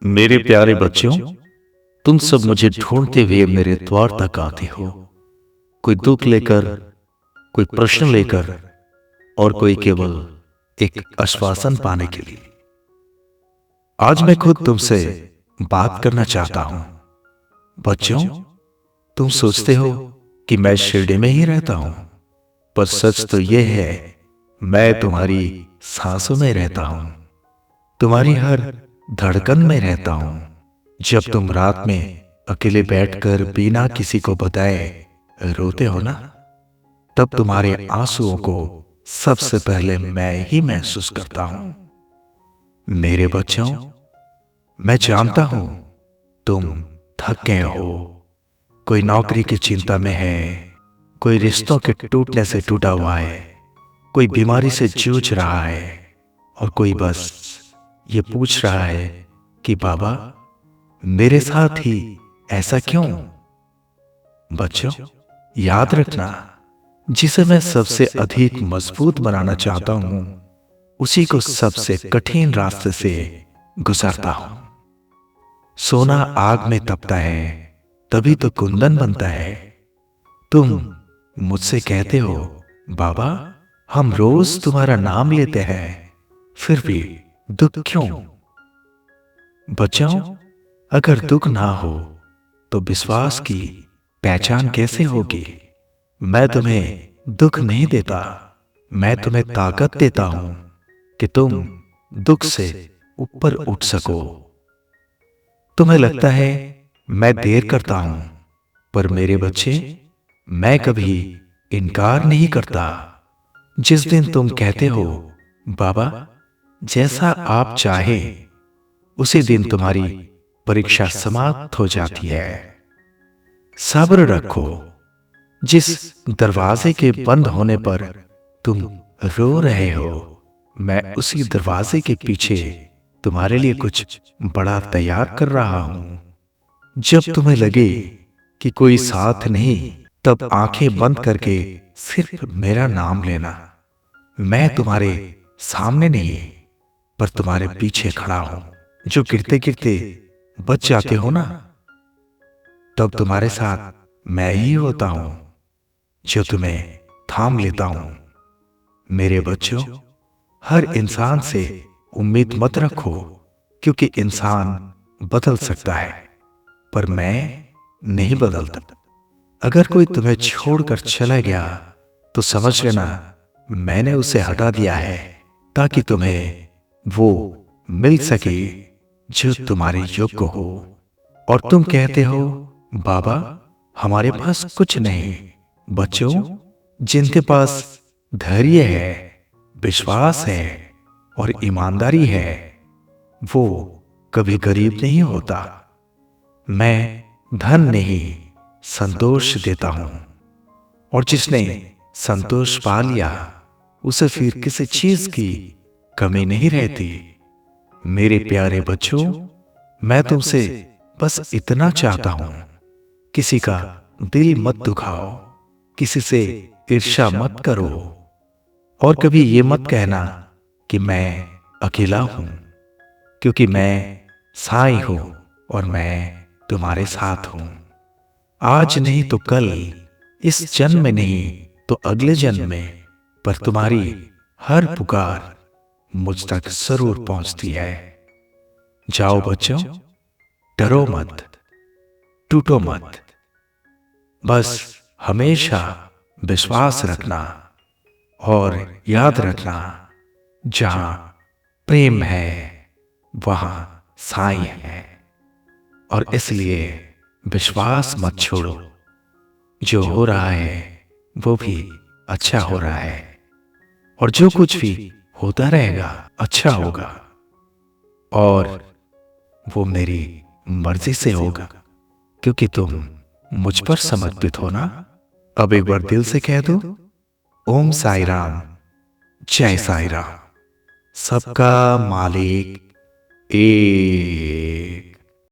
मेरे प्यारे बच्चों, तुम सब मुझे ढूंढते हुए मेरे द्वार तक आते हो। कोई दुख लेकर, कोई प्रश्न लेकर और कोई केवल एक आश्वासन पाने के लिए। आज मैं खुद तुमसे बात करना चाहता हूं। बच्चों, तुम सोचते हो कि मैं शिरडी में ही रहता हूं, पर सच तो यह है, मैं तुम्हारी सांसों में रहता हूं, तुम्हारी हर धड़कन में रहता हूं। जब तुम रात में अकेले बैठकर बिना किसी को बताए रोते हो ना, तब तुम्हारे आंसुओं को सबसे पहले मैं ही महसूस करता हूं। मेरे बच्चों, मैं जानता हूं तुम थक गए हो। कोई नौकरी की चिंता में है, कोई रिश्तों के टूटने से टूटा हुआ है, कोई बीमारी से जूझ रहा है, और कोई बस ये पूछ रहा है कि बाबा, मेरे साथ ही ऐसा क्यों। बच्चों, याद रखना, जिसे मैं सबसे अधिक मजबूत बनाना चाहता हूं, उसी को सबसे कठिन रास्ते से गुजरता हूं। सोना आग में तपता है, तभी तो कुंदन बनता है। तुम मुझसे कहते हो, बाबा, हम रोज तुम्हारा नाम लेते हैं, फिर भी दुख क्यों। बच्चों, अगर दुख ना हो तो विश्वास की पहचान कैसे होगी। मैं तुम्हें दुख नहीं देता, मैं तुम्हें ताकत देता हूं कि तुम दुख से ऊपर उठ सको। तुम्हें लगता है मैं देर करता हूं, पर मेरे बच्चे, मैं कभी इनकार नहीं करता। जिस दिन तुम कहते हो, बाबा, जैसा आप चाहे, उसी दिन तुम्हारी परीक्षा समाप्त हो जाती है। सब्र रखो। जिस दरवाजे के बंद होने पर तुम रो रहे हो, मैं उसी दरवाजे के पीछे तुम्हारे लिए कुछ बड़ा तैयार कर रहा हूं। जब तुम्हें लगे कि कोई साथ नहीं, तब आंखें बंद करके सिर्फ मेरा नाम लेना। मैं तुम्हारे सामने नहीं, पर तुम्हारे पीछे खड़ा हूं। जो गिरते गिरते बच जाते हो ना, तब तुम्हारे साथ मैं ही होता हूं जो तुम्हें थाम लेता हूं। मेरे बच्चों, हर इंसान से उम्मीद मत रखो, क्योंकि इंसान बदल सकता है, पर मैं नहीं बदलता। अगर कोई तुम्हें छोड़कर चला गया, तो समझ लेना मैंने उसे हटा दिया है, ताकि तुम्हें वो मिल सके जो तुम्हारे योग्य हो। और तुम कहते हो, बाबा, हमारे पास कुछ नहीं। बच्चों, जिनके पास धैर्य है, विश्वास है और ईमानदारी है, वो कभी गरीब नहीं होता। मैं धन नहीं, संतोष देता हूं, और जिसने संतोष पा लिया, उसे फिर किसी चीज की कमी नहीं रहती। मेरे प्यारे बच्चों, मैं तुमसे बस इतना चाहता हूं, किसी का दिल मत दुखाओ, किसी से ईर्ष्या मत करो, और कभी ये मत कहना कि मैं अकेला हूं, क्योंकि मैं साईं हूं और मैं तुम्हारे साथ हूं। आज नहीं तो कल, इस जन्म में नहीं तो अगले जन्म में, पर तुम्हारी हर पुकार मुझ तक जरूर पहुंचती है। जाओ बच्चों, डरो मत, टूटो मत, बस हमेशा विश्वास रखना, और याद रखना, जहां प्रेम है वहां साईं है। और इसलिए विश्वास मत छोड़ो। जो हो रहा है वो भी अच्छा हो रहा है, और जो कुछ भी होता रहेगा अच्छा होगा, और वो मेरी मर्जी से होगा, क्योंकि तुम मुझ पर समर्पित हो ना। अब एक बार दिल से कह दो, ओम साई राम, जय साई राम। सबका मालिक एक।